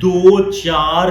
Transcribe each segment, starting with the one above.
2-4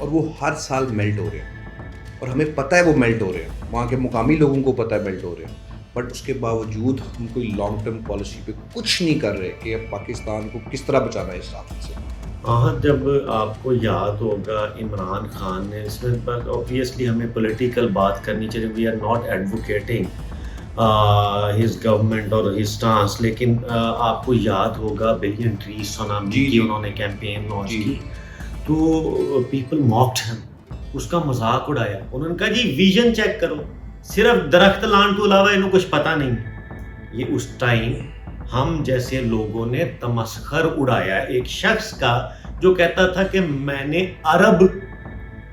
اور وہ ہر سال میلٹ ہو رہے ہیں اور ہمیں پتہ ہے وہ میلٹ ہو رہے ہیں, وہاں کے مقامی لوگوں کو پتہ ہے میلٹ ہو رہے ہیں, بٹ اس کے باوجود ہم کوئی لانگ ٹرم پالیسی پہ کچھ نہیں کر رہے کہ پاکستان کو کس طرح بچانا ہے اس آفت سے. ہاں, جب آپ کو یاد ہوگا عمران خان نے اس میں پر اوبویسلی ہمیں پولیٹیکل بات کرنی چاہیے, we are not advocating his government اور ہز اسٹانس, لیکن آپ کو یاد ہوگا بلین ٹری سونامی کی انہوں نے کیمپین لانچ کی, تو پیپل موکڈ ہم, اس کا مذاق اڑایا. انہوں نے کہا جی ویژن چیک کرو, صرف درخت لان تو علاوہ انہوں کچھ پتہ نہیں. یہ اس ٹائم ہم جیسے لوگوں نے تمسخر اڑایا ایک شخص کا جو کہتا تھا کہ میں نے ارب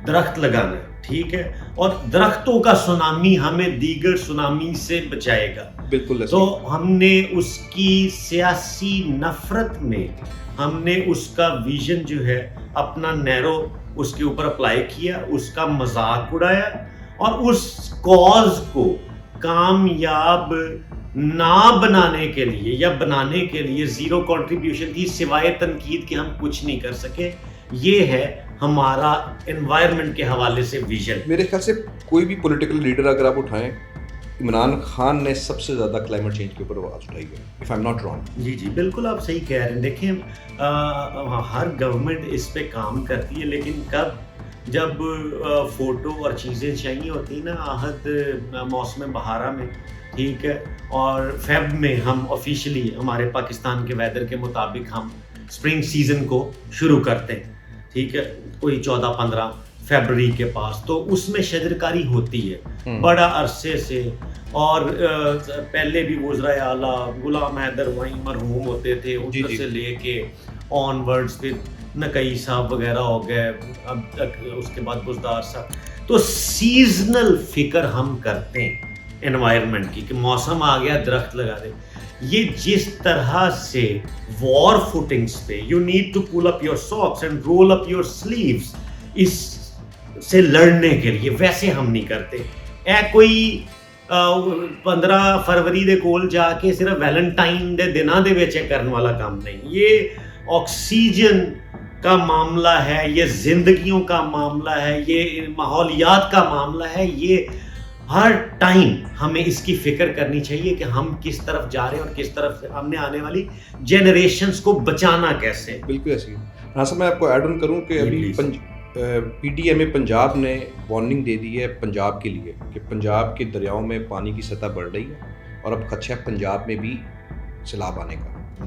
درخت لگانا ہے, ٹھیک ہے, اور درختوں کا سونامی ہمیں دیگر سونامی سے بچائے گا. بالکل. تو ہم نے اس کی سیاسی نفرت میں ہم نے اس کا ویژن جو ہے اپنا نیرو اس کے اوپر اپلائی کیا, اس کا مذاق اڑایا, اور اس کاز کو کامیاب نہ بنانے کے لیے یا بنانے کے لیے زیرو کنٹریبیوشن تھی سوائے تنقید کے, ہم کچھ نہیں کر سکے. یہ ہے ہمارا انوائرمنٹ کے حوالے سے ویژن. میرے خیال سے کوئی بھی پولیٹیکل لیڈر اگر آپ اٹھائیں, عمران خان نے سب سے زیادہ کلائمیٹ چینج کے اوپر آواز اٹھائی ہے, if I am not wrong. جی جی بالکل آپ صحیح کہہ رہے ہیں. دیکھیں ہر گورنمنٹ اس پہ کام کرتی ہے, لیکن کب جب فوٹو اور چیزیں چاہیے ہوتی ہیں نا, آہد موسم بہارا میں, ٹھیک ہے, اور فیب میں ہم آفیشلی ہمارے پاکستان کے ویدر کے مطابق ہم اسپرنگ سیزن کو شروع کرتے ہیں, ٹھیک ہے, کوئی 14-15 فیبرری کے پاس, تو اس میں شجرکاری ہوتی ہے بڑا عرصے سے. اور پہلے بھی وزرائے اعلیٰ غلام حیدر وہیں مرحوم ہوتے تھے, ادھر سے لے کے آن ورڈز, پھر نقی صاحب وغیرہ ہو گئے, اب تک اس کے بعد بزدار صاحب. تو سیزنل فکر ہم کرتے ہیں انوائرمنٹ کی کہ موسم آ گیا درخت لگا دیں. یہ جس طرح سے وار فوٹنگز پہ you need to pull up your socks and roll up your sleeves اس سے لڑنے کے لیے, ویسے ہم نہیں کرتے. کوئی 15 فروری دے کول جا کے صرف ویلنٹائن دے دناں دے وچ کرنے والا کام نہیں. یہ آکسیجن کا معاملہ ہے, یہ زندگیوں کا معاملہ ہے, یہ ماحولیات کا معاملہ ہے. یہ ہر ٹائم ہمیں اس کی فکر کرنی چاہیے کہ ہم کس طرف جا رہے ہیں اور کس طرف ہم نے آنے والی جنریشنز کو بچانا کیسے. بالکل ایسے ہی. ناصر میں آپ کو ایڈ آن کروں کہ ابھی پی ٹی ایم پنجاب نے وارننگ دے دی ہے پنجاب کے لیے کہ پنجاب کے دریاؤں میں پانی کی سطح بڑھ رہی ہے اور اب خدشہ ہے پنجاب میں بھی سیلاب آنے کا.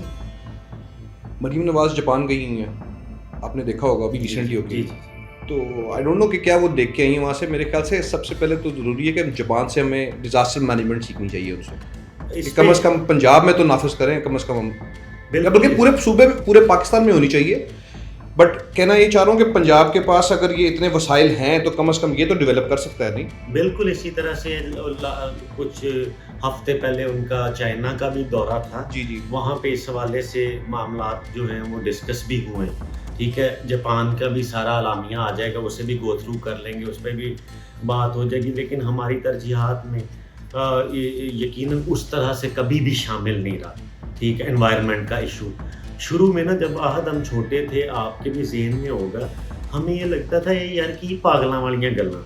مریم نواز جاپان گئی ہوئی ہیں, آپ نے دیکھا ہوگا ابھی ریسنٹلی ہو گئی, تو آئی ڈونٹ نو کہ کیا وہ دیکھ کے آئی ہیں وہاں سے. میرے خیال سے سب سے پہلے تو ضروری ہے کہ جاپان سے ہمیں ڈیزاسٹر مینجمنٹ سیکھنی چاہیے ان سے, کم از کم پنجاب میں تو نافذ کریں, کم از کم ہم, بلکہ پورے صوبے میں پورے پاکستان میں ہونی چاہیے. بٹ کہنا یہ چاہ رہا ہوں کہ پنجاب کے پاس اگر یہ اتنے وسائل ہیں تو کم از کم یہ تو ڈیولپ کر سکتا ہے. نہیں بالکل اسی طرح سے کچھ ہفتے پہلے ان کا چائنا کا بھی دورہ تھا, جی وہاں پہ اس حوالے سے معاملات جو ہیں وہ ڈسکس بھی ہوئے. ٹھیک ہے, جاپان کا بھی سارا اعلامیہ آ جائے گا, اسے بھی گو تھرو کر لیں گے, اس پہ بھی بات ہو جائے گی. لیکن ہماری ترجیحات میں یقیناً اس طرح سے کبھی بھی شامل نہیں رہا. ٹھیک ہے, انوائرمنٹ کا ایشو شروع میں نا جب آہد ہم چھوٹے تھے, آپ کے بھی ذہن میں ہوگا, ہمیں یہ لگتا تھا یہ یار کی پاگلاں والیاں گلاں,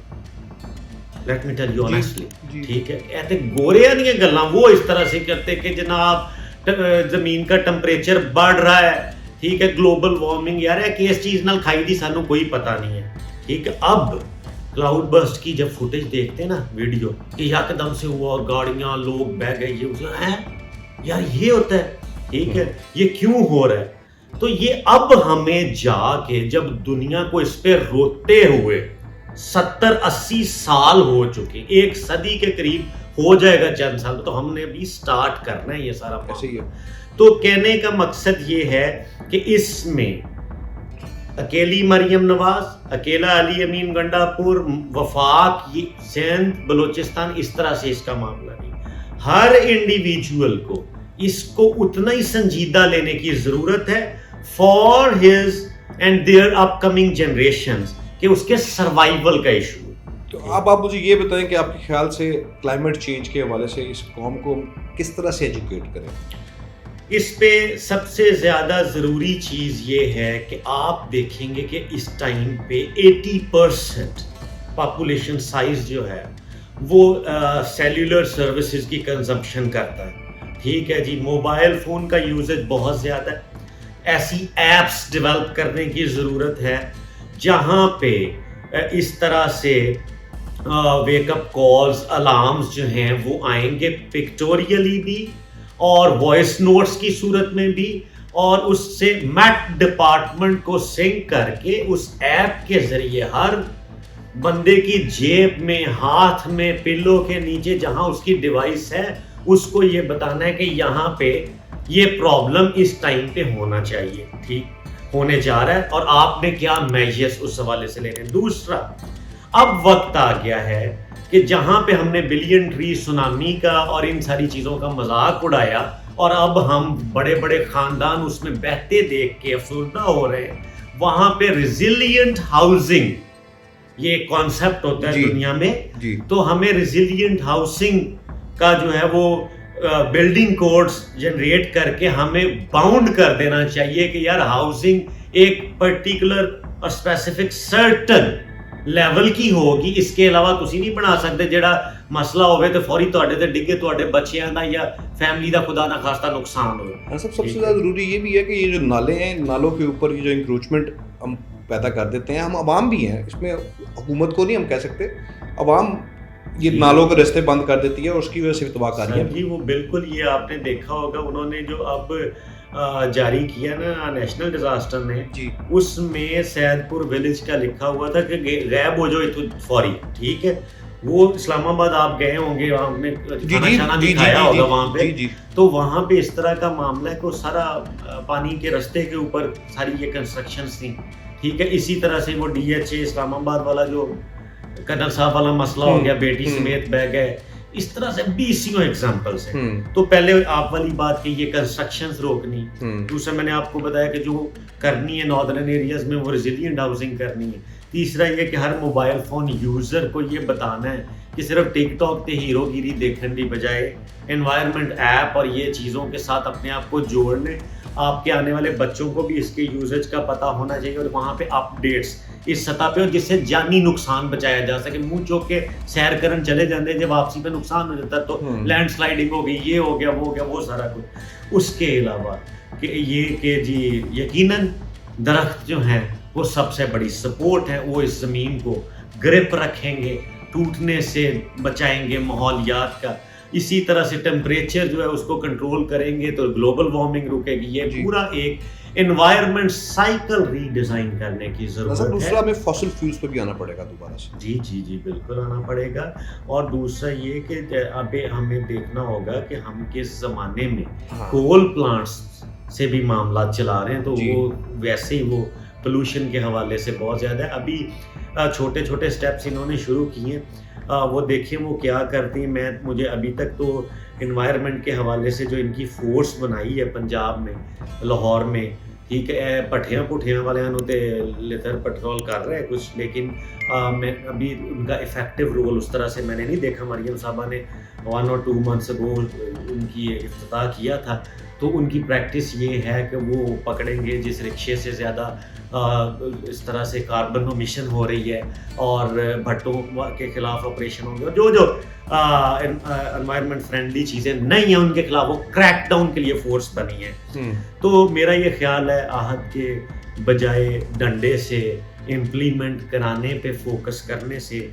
let me tell you honestly, ٹھیک ہے, ایسے گوریاں نہیں گلاں وہ اس طرح سے کرتے کہ جناب زمین کا ٹمپریچر بڑھ رہا ہے, ٹھیک ہے, گلوبل وارمنگ, یار ہے کہ اس چیز نال کھائی دی سانوں کوئی پتہ نہیں ہے. ٹھیک ہے, اب کلاؤڈ برسٹ کی جب فوٹیج دیکھتے ہیں نا ویڈیو کہ یکدم سے ہوا گاڑیاں لوگ بہ گئے, یہ ہیں یار یہ ہوتا ہے. ٹھیک ہے, یہ کیوں ہو رہا ہے؟ تو یہ اب ہمیں جا کے جب دنیا کو اس پہ روتے ہوئے 70-80 سال ہو چکے, 1 صدی کے قریب ہو جائے گا چند سال, تو ہم نے بھی سٹارٹ کرنا ہے یہ سارا ایسے ہی ہے. تو کہنے کا مقصد یہ ہے کہ اس میں اکیلی مریم نواز, اکیلا علی امین گنڈا پور, وفاق, سندھ, بلوچستان, اس طرح سے اس کا معاملہ نہیں. ہر انڈیویجول کو اس کو اتنا ہی سنجیدہ لینے کی ضرورت ہے for his and their upcoming generations, کہ اس کے سروائیول کا ایشو. تو آپ مجھے یہ بتائیں کہ آپ کے خیال سے کلائمیٹ چینج کے حوالے سے اس قوم کو کس طرح سے ایجوکیٹ کریں؟ اس پہ سب سے زیادہ ضروری چیز یہ ہے کہ آپ دیکھیں گے کہ اس ٹائم پہ 80% پاپولیشن سائز جو ہے وہ سیلولر سروسز کی کنزمپشن کرتا ہے. ٹھیک ہے جی, موبائل فون کا یوزج بہت زیادہ ہے. ایسی ایپس ڈیولپ کرنے کی ضرورت ہے جہاں پہ اس طرح سے ویک اپ کالز, الارمز جو ہیں وہ آئیں گے پکٹوریلی بھی اور وائس نوٹس کی صورت میں بھی, اور اس سے میٹ ڈپارٹمنٹ کو سنک کر کے اس ایپ کے ذریعے ہر بندے کی جیب میں, ہاتھ میں, پلو کے نیچے جہاں اس کی ڈیوائس ہے اس کو یہ بتانا ہے کہ یہاں پہ یہ پرابلم اس ٹائم پہ ہونا چاہیے, ٹھیک ہونے جا رہا ہے, اور آپ نے کیا میجرز اس حوالے سے لینے. دوسرا, اب وقت آ گیا ہے کہ جہاں پہ ہم نے بلین ٹری سونامی کا اور ان ساری چیزوں کا مذاق اڑایا اور اب ہم بڑے بڑے خاندان اس میں بہتے دیکھ کے افسردہ ہو رہے ہیں, وہاں پہ ریزیلینٹ ہاؤسنگ یہ ایک کانسیپٹ ہوتا ہے دنیا میں. تو ہمیں ریزیلینٹ ہاؤسنگ کا جو ہے وہ بلڈنگ کوڈز جنریٹ کر کے ہمیں باؤنڈ کر دینا چاہیے کہ یار ہاؤسنگ ایک پرٹیکولر اور اسپیسیفک سرٹن لیول کی ہوگی, اس کے علاوہ تسی نہیں بنا سکتے جڑا مسئلہ ہوئے تو فوری تواڈے تے ڈگے تواڈے بچیاں دا یا فیملی دا خدا نہ خواستہ نقصان ہوئے. سب سے زیادہ ضروری یہ بھی ہے کہ یہ جو نالے ہیں, نالوں کے اوپر یہ جو انکروچمنٹ ہم پیدا کر دیتے ہیں, ہم عوام بھی ہیں اس میں, حکومت کو نہیں ہم کہہ سکتے, عوام یہ نالوں کے راستے بند کر دیتی ہے اور اس کی وجہ سے تباہ کاری ہے. جی وہ بالکل, یہ آپ نے دیکھا ہوگا انہوں نے جو اب جاری کیا نا نیشنل ڈیزاسٹر نے, اس میں سید پور ولیج کا لکھا ہوا تھا کہ غائب ہو جاؤ فوری. ٹھیک ہے, وہ اسلام آباد آپ گئے ہوں گے, وہاں نے کھانا شانا دکھایا ہوگا وہاں پہ, تو وہاں پہ اس طرح کا معاملہ ہے کہ سارا پانی کے رستے کے اوپر ساری یہ کنسٹرکشنز تھیں. ٹھیک ہے, اسی طرح سے وہ ڈی ایچ اے اسلام آباد والا جو کنر صاحب والا مسئلہ ہو گیا, بیٹی سمیت بہ گئے, اس طرح سے بیسیوں ایگزامپلس ہیں. تو پہلے آپ والی بات کہ یہ کنسٹرکشنز روکنی, دوسرا میں نے آپ کو بتایا کہ جو کرنی ہے ناردرن ایریاز میں وہ ریزیلینٹ ہاؤسنگ کرنی ہے. تیسرا یہ کہ ہر موبائل فون یوزر کو یہ بتانا ہے کہ صرف ٹک ٹاک تے ہیرو گیری دیکھنے کی بجائے انوائرمنٹ ایپ اور یہ چیزوں کے ساتھ اپنے آپ کو جوڑ لیں. آپ کے آنے والے بچوں کو بھی اس کے یوزج کا پتہ ہونا چاہیے اور وہاں پہ اپڈیٹس اس سطح پہ ہو جس سے جانی نقصان بچایا جا سکے. منہ چوک کے سیر کرن چلے جاندے, جب واپسی پہ نقصان ہو جاتا ہے تو لینڈ سلائڈنگ ہو گئی, یہ ہو گیا, وہ ہو گیا, وہ سارا کچھ. اس کے علاوہ کہ یہ کہ جی یقیناً درخت جو ہیں وہ سب سے بڑی سپورٹ ہے, وہ اس زمین کو گرپ رکھیں گے, ٹوٹنے سے بچائیں گے ماحولیات کا. اسی طرح سے ٹیمپریچر جو ہے اس کو کنٹرول کریں گے تو گلوبل وارمنگ رکے گی. یہ پورا ایک انوائرمنٹ سائیکل ری ڈیزائن کرنے کی ضرورت ہے. دوسرا ہمیں فاسل فیولز پہ بھی آنا پڑے گا دوبارہ سے. جی بالکل آنا پڑے گا. اور دوسرا یہ کہ اب ہمیں دیکھنا ہوگا کہ ہم کس زمانے میں کول پلانٹس سے بھی معاملات چلا رہے ہیں, تو وہ ویسے ہی وہ پولوشن کے حوالے سے بہت زیادہ ہے. ابھی چھوٹے چھوٹے سٹیپس انہوں نے شروع کیے, وہ دیکھیں وہ کیا کرتی ہیں. مجھے ابھی تک تو انوائرمنٹ کے حوالے سے جو ان کی فورس بنائی ہے پنجاب میں, لاہور میں, ٹھیک ہے, پٹھیاں والے ہوتے لیتر پٹرول کر رہے ہیں کچھ, لیکن میں ابھی ان کا افیکٹو رول اس طرح سے میں نے نہیں دیکھا. مریم صاحبہ نے 1 or 2 months ago ان کی افتتاح کیا تھا, تو ان کی پریکٹس یہ ہے کہ وہ پکڑیں گے جس رکشے سے زیادہ اس طرح سے کاربن امیشن ہو رہی ہے اور بھٹوں کے خلاف آپریشن ہوں گے, جو انوائرمنٹ فرینڈلی چیزیں نہیں ہیں ان کے خلاف وہ کریک ڈاؤن کے لیے فورس بنی ہے. تو میرا یہ خیال ہے آہت کے بجائے ڈنڈے سے امپلیمنٹ کرانے پہ فوکس کرنے سے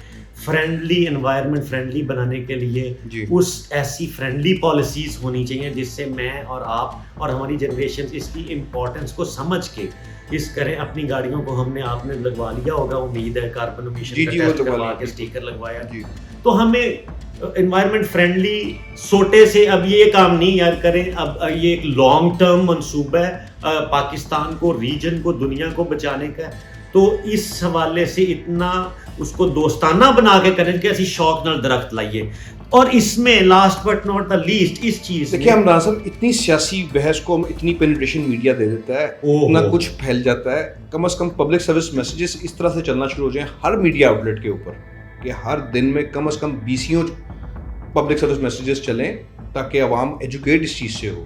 فرینڈلی انوائرمنٹ فرینڈلی بنانے کے لیے اس ایسی فرینڈلی پالیسیز ہونی چاہیے جس سے میں اور آپ اور ہماری جنریشن اس کی امپورٹنس کو سمجھ کے اس کریں. اپنی گاڑیوں کو ہم نے آپ نے لگوا لیا ہوگا, امید ہے کاربن امیشن کا ٹیسٹ کروا کے اسٹیکر لگوایا, تو ہمیں انوائرمنٹ فرینڈلی سوٹے سے اب یہ کام نہیں یاد کریں. اب یہ ایک لانگ ٹرم منصوبہ ہے پاکستان کو, ریجن کو, دنیا کو بچانے کا, تو اس حوالے سے اتنا اس کو دوستانہ بنا کے کریں کہ ایسی شوق نال درخت لائیے. اور اس میں last but not the least اس چیز دیکھیے عمران صاحب, اتنی سیاسی بحث کو اتنی پینیٹریشن میڈیا دے دیتا ہے, اتنا کچھ پھیل جاتا ہے. کم از کم پبلک سروس میسیجز اس طرح سے چلنا شروع ہو جائیں ہر میڈیا آؤٹ لیٹ کے اوپر کہ ہر دن میں کم از کم 20 پبلک سروس میسیجز چلیں تاکہ عوام ایجوکیٹ اس چیز سے ہو.